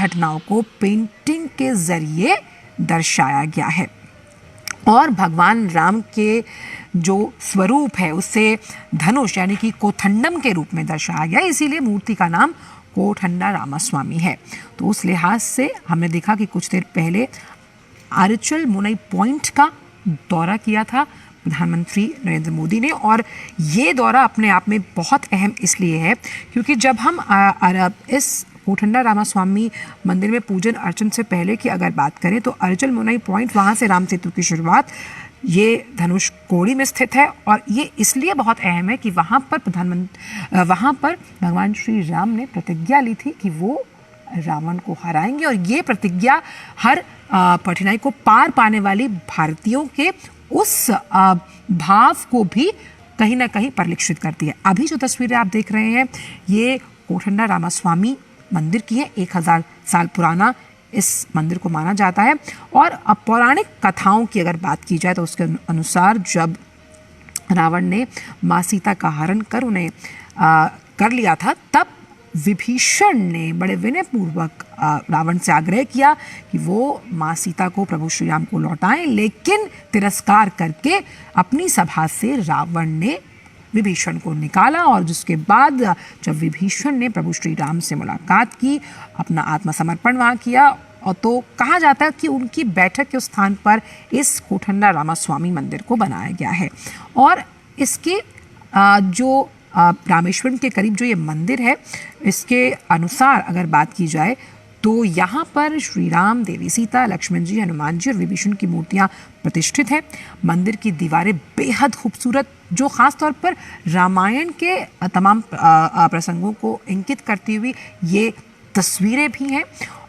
घटनाओं को पेंटिंग के जरिए दर्शाया गया है। और भगवान राम के जो स्वरूप है उसे धनुष यानी कि कोथंडम के रूप में दर्शाया गया, इसीलिए मूर्ति का नाम कोठंडा रामास्वामी है। तो उस लिहाज से हमने देखा कि कुछ देर पहले आरएचएल मुनई पॉइंट का दौरा किया था प्रधानमंत्री नरेंद्र मोदी ने, और ये दौरा अपने आप में बहुत अहम इसलिए है क्योंकि जब हम इस कोठंडा रामास्वामी मंदिर में पूजन अर्चन से पहले की अगर बात करें तो आरएचएल मुनई पॉइंट, वहाँ से राम सेतु की शुरुआत ये धनुष कोड़ी में स्थित है। और ये इसलिए बहुत अहम है कि वहाँ पर भगवान श्री राम ने प्रतिज्ञा ली थी कि वो रावण को हराएंगे, और ये प्रतिज्ञा हर कठिनाई को पार पाने वाली भारतीयों के उस भाव को भी कहीं ना कहीं परिलक्षित करती है। अभी जो तस्वीरें आप देख रहे हैं ये कोठंडा रामास्वामी मंदिर की है। 1000 साल पुराना इस मंदिर को माना जाता है। और अब पौराणिक कथाओं की अगर बात की जाए तो उसके अनुसार जब रावण ने माँ सीता का हरण कर उन्हें कर लिया था, तब विभीषण ने बड़े विनयपूर्वक रावण से आग्रह किया कि वो माँ सीता को प्रभु श्री राम को लौटाएं, लेकिन तिरस्कार करके अपनी सभा से रावण ने विभीषण को निकाला। और जिसके बाद जब विभीषण ने प्रभु श्री राम से मुलाकात की, अपना आत्मसमर्पण वहाँ किया, और तो कहा जाता है कि उनकी बैठक के स्थान पर इस कोठंडा रामास्वामी मंदिर को बनाया गया है। और इसके जो रामेश्वरम के करीब जो ये मंदिर है, इसके अनुसार अगर बात की जाए तो यहाँ पर श्री राम, देवी सीता, लक्ष्मण जी, हनुमान जी और विभीषण की मूर्तियाँ प्रतिष्ठित हैं। मंदिर की दीवारें बेहद खूबसूरत, जो ख़ास तौर पर रामायण के तमाम प्रसंगों को इंगित करती हुई ये तस्वीरें भी हैं,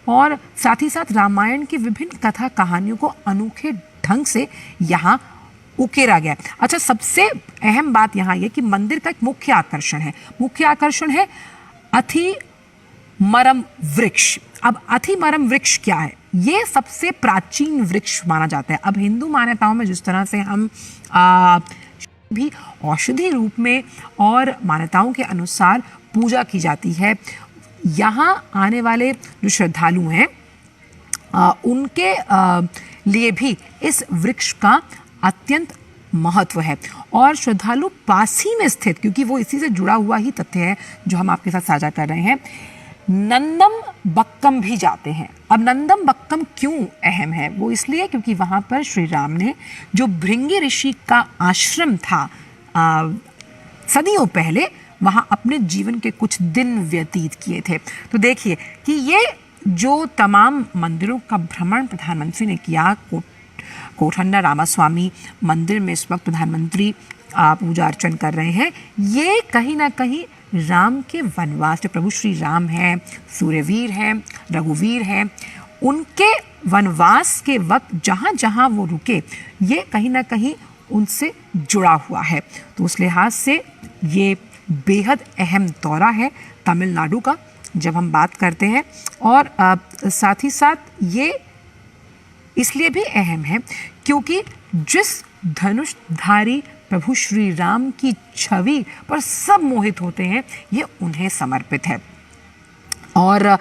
और साथ ही साथ रामायण की विभिन्न कथा कहानियों को अनोखे ढंग से यहाँ उकेरा गया। अच्छा, सबसे अहम बात यहाँ ये कि मंदिर का एक मुख्य आकर्षण है अथिमरम वृक्ष। अब अथिमरम वृक्ष क्या है? ये सबसे प्राचीन वृक्ष माना जाता है। अब हिंदू मान्यताओं में जिस तरह से हम भी औषधि रूप में और मान्यताओं के अनुसार पूजा की जाती है, यहाँ आने वाले जो श्रद्धालु हैं उनके लिए भी इस वृक्ष का अत्यंत महत्व है। और श्रद्धालु पास ही में स्थित, क्योंकि वो इसी से जुड़ा हुआ ही तथ्य है जो हम आपके साथ साझा कर रहे हैं, नंदम बक्कम भी जाते हैं। अब नंदम बक्कम क्यों अहम है? वो इसलिए क्योंकि वहाँ पर श्री राम ने जो भृंगी ऋषि का आश्रम था सदियों पहले, वहाँ अपने जीवन के कुछ दिन व्यतीत किए थे। तो देखिए कि ये जो तमाम मंदिरों का भ्रमण प्रधानमंत्री ने किया, कोठंडा रामास्वामी मंदिर में इस वक्त प्रधानमंत्री पूजा अर्चन कर रहे हैं, ये कहीं ना कहीं राम के वनवास, जो प्रभु श्री राम हैं, सूर्यवीर हैं, रघुवीर हैं, उनके वनवास के वक्त जहाँ जहाँ वो रुके, ये कहीं ना कहीं उनसे जुड़ा हुआ है। तो उस लिहाज से ये बेहद अहम दौरा है तमिलनाडु का जब हम बात करते हैं। और साथ ही साथ ये इसलिए भी अहम है क्योंकि जिस धनुषधारी प्रभु श्री राम की छवि पर सब मोहित होते हैं, ये उन्हें समर्पित है। और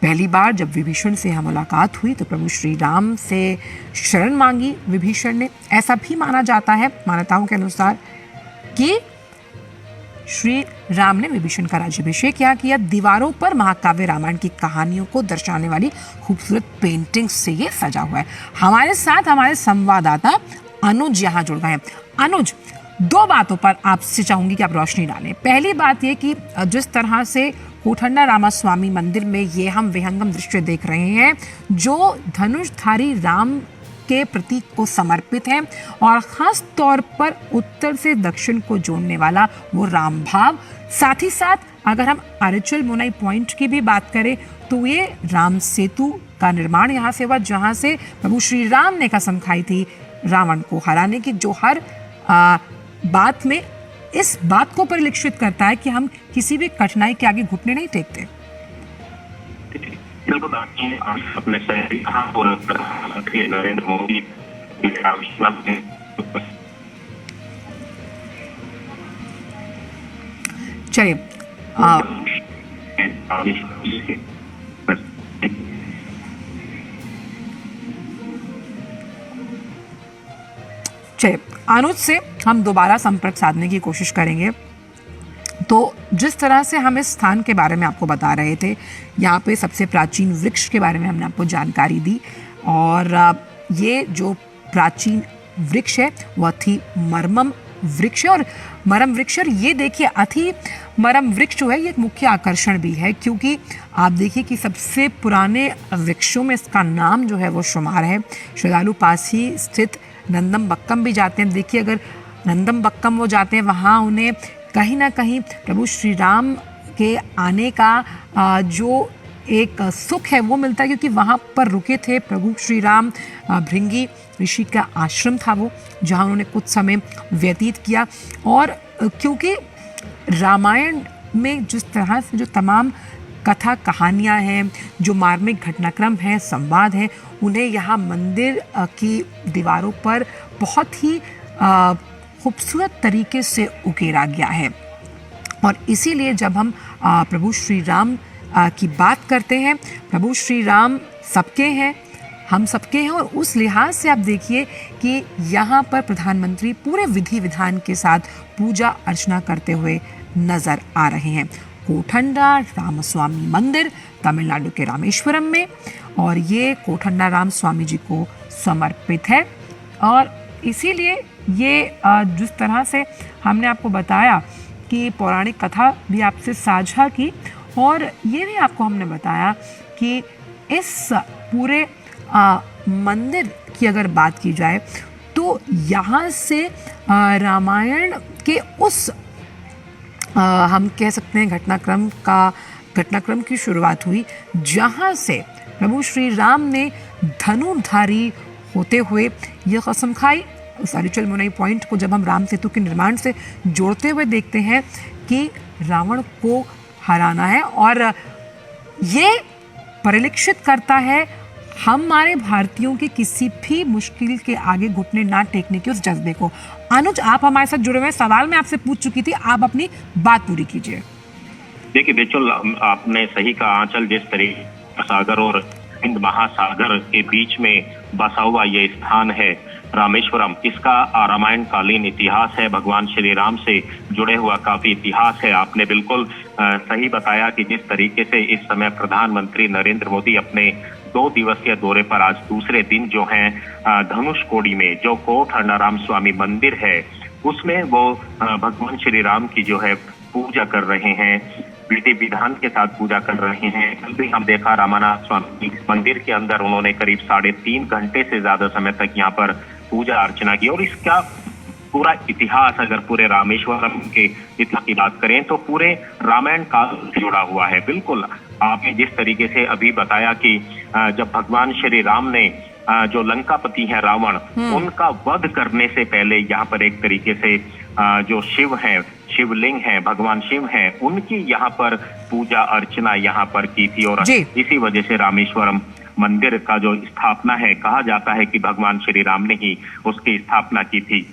पहली बार जब विभीषण से यहाँ मुलाकात हुई तो प्रभु श्री राम से शरण मांगी विभीषण ने। ऐसा भी माना जाता है मान्यताओं के अनुसार कि श्री राम ने विभीषण का राज्याभिषेक यहाँ किया। दीवारों पर महाकाव्य रामायण की कहानियों को दर्शाने वाली खूबसूरत पेंटिंग्स से ये सजा हुआ है। हमारे साथ हमारे संवाददाता अनुज यहाँ जुड़ गए हैं। अनुज, दो बातों पर आपसे चाहूंगी कि आप रोशनी डालें। पहली बात ये कि जिस तरह से कोठंडा रामास्वामी मंदिर में ये हम विहंगम दृश्य देख रहे हैं जो धनुषधारी राम के प्रतीक को समर्पित है, और खास तौर पर उत्तर से दक्षिण को जोड़ने वाला वो राम भाव। साथ ही साथ अगर हम आरएचएल मुनई पॉइंट की भी बात करें तो ये राम सेतु का निर्माण यहाँ से हुआ, जहाँ से प्रभु श्री राम ने कसम खाई थी रावण को हराने की, जो हर बात में इस बात को परिलक्षित करता है कि हम किसी भी कठिनाई के आगे घुटने नहीं टेकते। अपने नरेंद्र मोदी चलिए चलिए, अनुज से हम दोबारा संपर्क साधने की कोशिश करेंगे। तो जिस तरह से हम इस स्थान के बारे में आपको बता रहे थे, यहाँ पे सबसे प्राचीन वृक्ष के बारे में हमने आपको जानकारी दी, और ये जो प्राचीन वृक्ष है वो अथी मरमम वृक्ष है। और मरम वृक्ष, और ये देखिए अथी मरम वृक्ष जो है ये एक मुख्य आकर्षण भी है, क्योंकि आप देखिए कि सबसे पुराने वृक्षों में इसका नाम जो है वो शुमार है। श्रद्धालु पास ही स्थित नंदमबक्कम भी जाते हैं। देखिए, अगर नंदमबक्कम वो जाते हैं, वहाँ उन्हें कहीं ना कहीं प्रभु श्री राम के आने का जो एक सुख है वो मिलता है, क्योंकि वहाँ पर रुके थे प्रभु श्री राम। भृंगी ऋषि का आश्रम था वो, जहाँ उन्होंने कुछ समय व्यतीत किया। और क्योंकि रामायण में जिस तरह से जो तमाम कथा कहानियाँ हैं, जो मार्मिक घटनाक्रम हैं, संवाद हैं, उन्हें यहाँ मंदिर की दीवारों पर बहुत ही खूबसूरत तरीके से उकेरा गया है। और इसीलिए जब हम प्रभु श्री राम की बात करते हैं, प्रभु श्री राम सबके हैं, हम सबके हैं, और उस लिहाज से आप देखिए कि यहाँ पर प्रधानमंत्री पूरे विधि विधान के साथ पूजा अर्चना करते हुए नजर आ रहे हैं। कोठंडा रामस्वामी मंदिर तमिलनाडु के रामेश्वरम में, और ये कोठंडा राम स्वामी जी को समर्पित है। और इसीलिए ये जिस तरह से हमने आपको बताया कि पौराणिक कथा भी आपसे साझा की, और ये भी आपको हमने बताया कि इस पूरे मंदिर की अगर बात की जाए तो यहाँ से रामायण के उस हम कह सकते हैं घटनाक्रम की शुरुआत हुई, जहाँ से प्रभु श्री राम ने धनुर्धारी होते हुए यह कसम खाई। उस अरिचल मुनई पॉइंट को जब हम राम सेतु के निर्माण से जोड़ते हुए देखते हैं कि रावण को हराना है, और ये परिलक्षित करता है हमारे भारतीयों के किसी भी मुश्किल के आगे घुटने ना टेकने के उस जज्बे को। अनुज, आप हमारे साथ जुड़े हुए, सवाल मैं आपसे पूछ चुकी थी, आप अपनी बात पूरी कीजिए। देखिए बिल्कुल आपने सही कहा। आंचल, जिस तरीके सागर और हिंद महासागर के बीच में बसा हुआ ये स्थान है रामेश्वरम, इसका रामायण कालीन इतिहास है, भगवान श्री राम से जुड़े हुआ काफी इतिहास है। आपने बिल्कुल सही बताया कि जिस तरीके से इस समय प्रधानमंत्री नरेंद्र मोदी अपने 2 दिवसीय दौरे पर आज दूसरे दिन जो है धनुषकोडी में जो कोठंडाराम स्वामी मंदिर है उसमें वो भगवान श्री राम की जो है पूजा कर रहे हैं, विधि विधान के साथ पूजा कर रहे हैं। कल भी हम देखा रामानाथ स्वामी मंदिर के अंदर उन्होंने करीब 3.5 घंटे से ज्यादा समय तक यहाँ पर पूजा अर्चना की। और इसका पूरा इतिहास, अगर पूरे रामेश्वरम के इतिहास की बात करें तो पूरे रामायण काल से जुड़ा हुआ है। बिल्कुल आपने जिस तरीके से अभी बताया कि जब भगवान श्री राम ने जो लंकापति है रावण, उनका वध करने से पहले यहाँ पर एक तरीके से जो शिव है, शिवलिंग है, भगवान शिव हैं, उनकी यहाँ पर पूजा अर्चना यहाँ पर की थी। और इसी वजह से रामेश्वरम मंदिर का जो स्थापना है, कहा जाता है कि भगवान श्री राम ने ही उसकी स्थापना की थी।